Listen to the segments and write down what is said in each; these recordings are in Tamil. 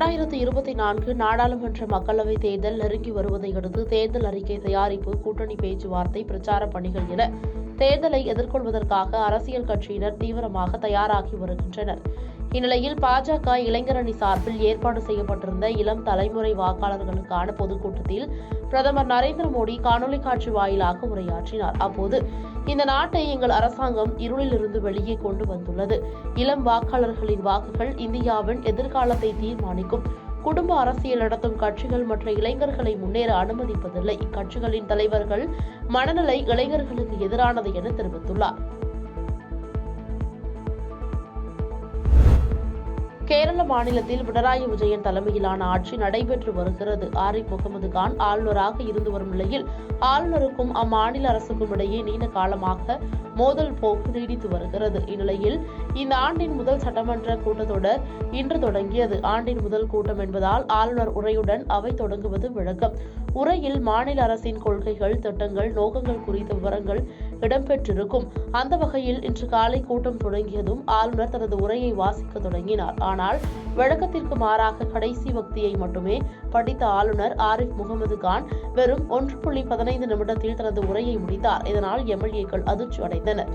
2024 நாடாளுமன்ற மக்களவைத் தேர்தல் நெருங்கி வருவதை அடுத்து தேர்தல் அறிக்கை தயாரிப்பு, கூட்டணி பேச்சுவார்த்தை, பிரச்சார பணிகள் என தேர்தலை எதிர்கொள்வதற்காக அரசியல் கட்சியினர் தீவிரமாக தயாராகி வருகின்றனர். இந்நிலையில் பாஜக இளைஞரணி சார்பில் ஏற்பாடு செய்யப்பட்டிருந்த இளம் தலைமுறை வாக்காளர்களுக்கான பொதுக்கூட்டத்தில் பிரதமர் நரேந்திர மோடி காணொலி காட்சி வாயிலாக உரையாற்றினார். அப்போது இந்த நாட்டை எங்கள் அரசாங்கம் இருளிலிருந்து வெளியே கொண்டு வந்துள்ளது. இளம் வாக்காளர்களின் வாக்குகள் இந்தியாவின் எதிர்காலத்தை தீர்மானிக்கும். குடும்ப அரசியல் நடத்தும் கட்சிகள் மற்ற இளைஞர்களை முன்னேற அனுமதிப்பதில்லை. இக்கட்சிகளின் தலைவர்கள் மனநிலை இளைஞர்களுக்கு எதிரானது என தெரிவித்துள்ளார். கேரள மாநிலத்தில் பினராயி விஜயன் தலைமையிலான ஆட்சி நடைபெற்று வருகிறது. ஆரிஃப் முகமது கான் ஆளுநராக இருந்து வரும் நிலையில் ஆளுநருக்கும் அம்மாநில அரசுக்கும் இடையே நீண்ட காலமாக மோதல் போக்கு நீடித்து வருகிறது. இந்நிலையில் இந்த ஆண்டின் முதல் சட்டமன்ற கூட்டத்தொடர் இன்று தொடங்கியது. ஆண்டின் முதல் கூட்டம் என்பதால் ஆளுநர் உரையுடன் அவை தொடங்குவது வழக்கம். உரையில் மாநில அரசின் கொள்கைகள், திட்டங்கள், நோக்கங்கள் குறித்த விவரங்கள் இடம்பெற்றிருக்கும். அந்த வகையில் இன்று காலை கூட்டம் தொடங்கியதும் ஆளுநர் தனது உரையை வாசிக்க தொடங்கினார். ஆனால் வழக்கத்திற்கு மாறாக கடைசி பக்தியை மட்டுமே படித்த ஆளுநர் ஆரிஃப் முகமது கான் வெறும் 1.15 நிமிடத்தில் தனது உரையை முடித்தார். இதனால் எம்எல்ஏக்கள் அதிர்ச்சி அடைந்தனர்.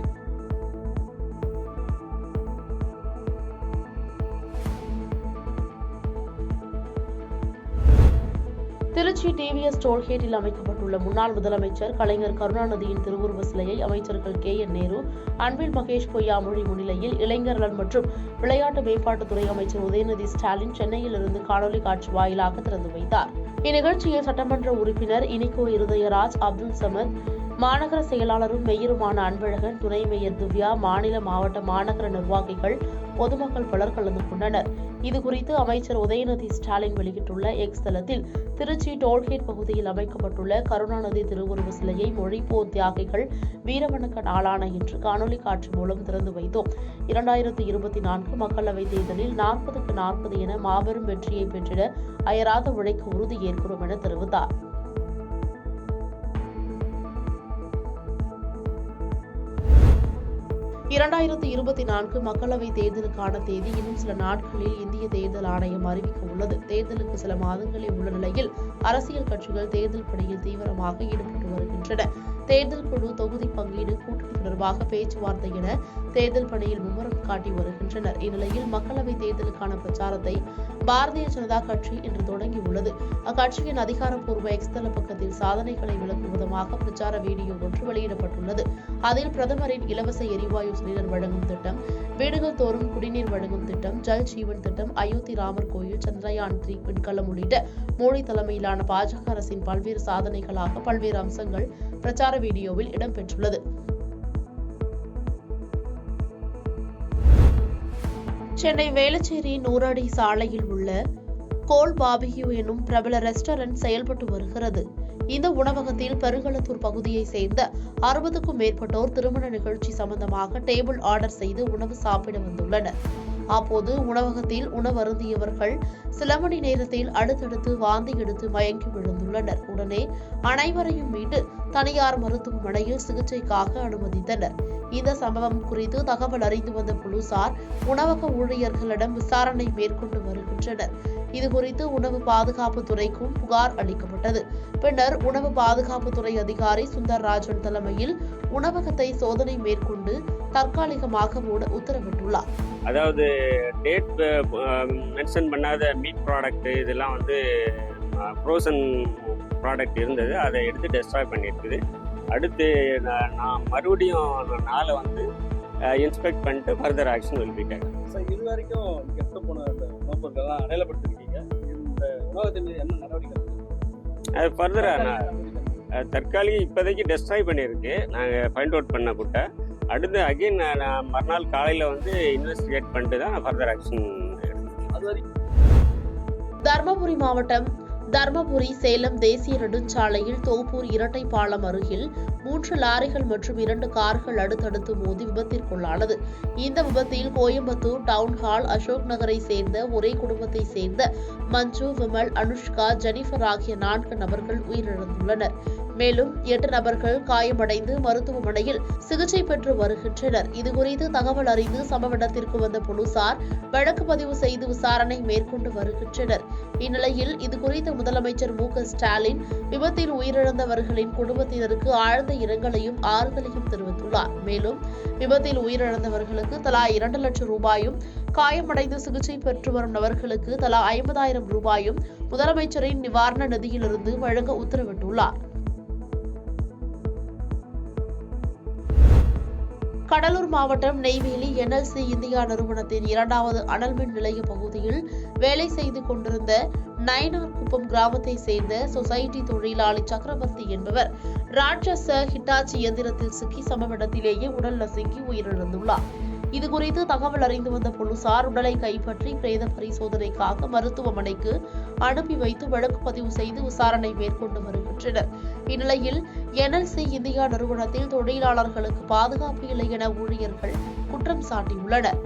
திருச்சி டிவிஎஸ் டோல்கேட்டில் அமைக்கப்பட்டுள்ள முன்னாள் முதலமைச்சர் கலைஞர் கருணாநிதியின் திருவுருவ சிலையை அமைச்சர்கள் KN நேரு, அன்பில் மகேஷ் பொய்யாமொழி முன்னிலையில் இளைஞர் நலன் மற்றும் விளையாட்டு மேம்பாட்டுத்துறை அமைச்சர் உதயநிதி ஸ்டாலின் சென்னையிலிருந்து காணொலி காட்சி வாயிலாக திறந்து வைத்தார். இந்நிகழ்ச்சியில் சட்டமன்ற உறுப்பினர் இனிகோ இருதயராஜ், அப்துல் சமத், மாநகர செயலாளரும் மேயருமான அன்பழகன், துணை மேயர் திவ்யா, மாநில, மாவட்ட, மாநகர நிர்வாகிகள், பொதுமக்கள் பலர் கலந்து கொண்டனர். இதுகுறித்து அமைச்சர் உதயநிதி ஸ்டாலின் வெளியிட்டுள்ள எக்ஸ் தளத்தில், திருச்சி டோல்கேட் பகுதியில் அமைக்கப்பட்டுள்ள கருணாநிதி திருவுருவ சிலையை மொழிப்போர் தியாகிகள் வீரவணக்க நாளான இன்று காணொலி காட்சி மூலம் திறந்து வைத்தோம். 2024 மக்களவைத் தேர்தலில் 40க்கு 40 என மாபெரும் வெற்றியை பெற்றிட அயராத உழைக்க உறுதியேற்கிறோம் என தெரிவித்தார். இரண்டாயிரத்து 2024 மக்களவைத் தேர்தலுக்கான தேதி இன்னும் சில நாட்களில் இந்திய தேர்தல் ஆணையம் அறிவிக்க உள்ளது. தேர்தலுக்கு சில மாதங்களே உள்ள நிலையில் அரசியல் கட்சிகள் தேர்தல் பணியில் தீவிரமாக ஈடுபட்டு வருகின்றன. தேர்தல் குழு தொகுதி பங்கீடு, கூட்டணி தொடர்பாக பேச்சுவார்த்தை என தேர்தல் பணியில் மும்முரம் காட்டி வருகின்றனர். இந்நிலையில் மக்களவைத் தேர்தலுக்கான பிரச்சாரத்தை பாரதிய ஜனதா கட்சி இன்று தொடங்கியுள்ளது. அக்கட்சியின் அதிகாரப்பூர்வ எக்ஸ் தள பக்கத்தில் சாதனைகளை விளக்கும் விதமாக பிரச்சார வீடியோ ஒன்று வெளியிடப்பட்டுள்ளது. அதில் பிரதமரின் இலவச எரிவாயு சிலிண்டர் வழங்கும் திட்டம், வீடுகள் தோறும் குடிநீர் வழங்கும் திட்டம், ஜல் ஜீவன் திட்டம், அயோத்தி ராமர் கோயில், சந்திரயான் 3 விண்கலம் உள்ளிட்ட மோடி தலைமையிலான பாஜக அரசின் பல்வேறு சாதனைகளாக பல்வேறு அம்சங்கள் பிரச்சார வீடியோவில் இடம்பெற்றுள்ளது. சென்னை வேளச்சேரி நூறடி சாலையில் உள்ள கோல் பார்பிக்யூ எனும் பிரபல ரெஸ்டாரண்ட் செயல்பட்டு வருகிறது. இந்த உணவகத்தில் பெருங்களத்தூர் பகுதியைச் சேர்ந்த 60க்கும் மேற்பட்டோர் திருமண நிகழ்ச்சி சம்பந்தமாக டேபிள் ஆர்டர் செய்து உணவு சாப்பிட வந்துள்ளனர். அப்போது உணவகத்தில் உணவருந்தியவர்கள் சில மணி நேரத்தில் அடுத்தடுத்து வாந்தி எடுத்து மயங்கி விழுந்துள்ளனர். உடனே அனைவரையும் மீட்டு தனியார் மருத்துவமனையில் சிகிச்சைக்காக அனுமதித்தனர். இந்த சம்பவம் குறித்து தகவல் அறிந்து வந்த போலீசார் உணவக ஊழியர்களிடம் விசாரணை மேற்கொண்டு வருகின்றனர். இதுகுறித்து உணவு பாதுகாப்புத்துறைக்கும் புகார் அளிக்கப்பட்டது. பின்னர் உணவு பாதுகாப்புத்துறை அதிகாரி சுந்தர்ராஜன் தலைமையில் உணவகத்தை சோதனை மேற்கொண்டு தற்காலிகமாக மூட உத்தரவிட்டுள்ளார். அதாவது டேட் மென்ஷன் பண்ணாத மீட் ப்ராடக்ட் இதெல்லாம் வந்து ஃப்ரோசன் ப்ராடக்ட் இருந்தது, அதை எடுத்து டெஸ்ட்ராய் பண்ணியிருக்குது. அடுத்து நான் மறுபடியும் நாளை வந்து இன்ஸ்பெக்ட் பண்ணிட்டு further action will be taken. Sir, இது வரைக்கும் கெட்டு போன அந்த உணவுப் பொருட்கள்லாம் அடையாளப்படுத்திருக்கீங்க. இந்த உணவகத்தின் மீது என்ன நடவடிக்கை? அது ஃபர்தராக தற்காலிக இப்போதைக்கு டெஸ்ட்ராய் பண்ணியிருக்கு. நாங்கள் ஃபைண்ட் அவுட் பண்ண கூட்ட அடுத்து அகெயின் நான் மறுநாள் காலையில் வந்து இன்வெஸ்டிகேட் பண்ணிட்டு தான் ஃபர்தர் ஆக்ஷன் எடுத்தேன். தர்மபுரி மாவட்டம் தர்மபுரி சேலம் தேசிய நெடுஞ்சாலையில் தோப்பூர் இரட்டை பாலம் அருகில் 3 லாரிகள் மற்றும் 2 கார்கள் அடுத்தடுத்து மோதி விபத்திற்குள்ளானது. இந்த விபத்தில் கோயம்புத்தூர் டவுன்ஹால் அசோக் நகரை சேர்ந்த ஒரே குடும்பத்தை சேர்ந்த மஞ்சு, விமல், அனுஷ்கா, ஜெனிஃபர் ஆகிய 4 நபர்கள் உயிரிழந்துள்ளனர். மேலும் 8 நபர்கள் காயமடைந்து மருத்துவமனையில் சிகிச்சை பெற்று வருகின்றனர். இதுகுறித்து தகவல் அறிந்து சம்பவ இடத்திற்கு வந்த போலீசார் வழக்கு பதிவு செய்து விசாரணை மேற்கொண்டு வருகின்றனர். இந்நிலையில் இதுகுறித்து முதலமைச்சர் மு.க. ஸ்டாலின் விபத்தில் உயிரிழந்தவர்களின் குடும்பத்தினருக்கு ஆழ்ந்த இரங்கலையும் ஆறுதலையும் தெரிவித்துள்ளார். மேலும் விபத்தில் உயிரிழந்தவர்களுக்கு தலா 2 லட்சம் ரூபாயும், காயமடைந்து சிகிச்சை பெற்று வரும் நபர்களுக்கு தலா 50,000 ரூபாயும் முதலமைச்சரின் நிவாரண நிதியிலிருந்து வழங்க உத்தரவிட்டுள்ளார். கடலூர் மாவட்டம் நெய்வேலி NLC இந்தியா நிறுவனத்தின் 2வது அனல் மின் நிலைய பகுதியில் வேலை செய்து கொண்டிருந்த நயினார்குப்பம் கிராமத்தை சேர்ந்த சொசைட்டி தொழிலாளி சக்கரவர்த்தி என்பவர் ராட்சச ஹிட்டாச்சி இயந்திரத்தில் சிக்கி சம்பவ இடத்திலேயே உடல் நசுங்கி உயிரிழந்துள்ளார். இதுகுறித்து தகவல் அறிந்து வந்த போலீசார் உடலை கைப்பற்றி பிரேத பரிசோதனைக்காக மருத்துவமனைக்கு அனுப்பி வைத்து வழக்கு பதிவு செய்து விசாரணை மேற்கொண்டு வருகின்றனர். இந்நிலையில் NLC இந்தியா நிறுவனத்தில் தொழிலாளர்களுக்கு பாதுகாப்பு இல்லை என ஊழியர்கள் குற்றம் சாட்டியுள்ளனர்.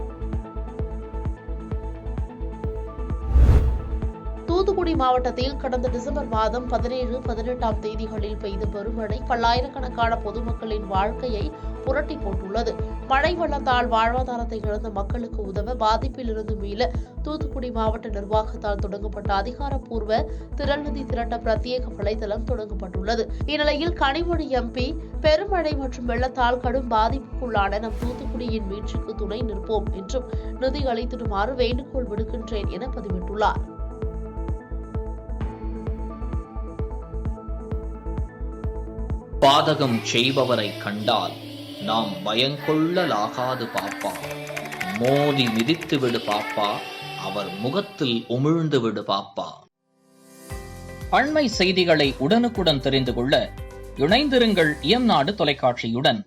தூத்துக்குடி மாவட்டத்தில் கடந்த டிசம்பர் மாதம் 17, 18ஆம் தேதிகளில் பெய்த பெருமழை பல்லாயிரக்கணக்கான பொதுமக்களின் வாழ்க்கையை புரட்டி போட்டுள்ளது. மழை வெள்ளத்தால் வாழ்வாதாரத்தை இழந்த மக்களுக்கு உதவ பாதிப்பிலிருந்து மீள தூத்துக்குடி மாவட்ட நிர்வாகத்தால் தொடங்கப்பட்ட அதிகாரப்பூர்வ திரள்நிதி திரட்ட பிரத்யேக வலைதளம் தொடங்கப்பட்டுள்ளது. இந்நிலையில் கனிமொழி MP பெருமழை மற்றும் வெள்ளத்தால் கடும் பாதிப்புக்குள்ளான நம் தூத்துக்குடியின் மீட்சிக்கு துணை நிற்போம் என்றும் நிதி அளித்திடுமாறு வேண்டுகோள் விடுக்கின்றேன் என பதிவிட்டுள்ளார். பாதகம் செய்பவரை கண்டால் நாம் பயங்கொள்ளலாகாது பாப்பா. மோதி மிதித்து விடு பாப்பா, அவர் முகத்தில் உமிழ்ந்து விடு பாப்பா. அண்மை செய்திகளை உடனுக்குடன் தெரிந்து கொள்ள இணைந்திருங்கள் இயம்நாடு தொலைக்காட்சியுடன்.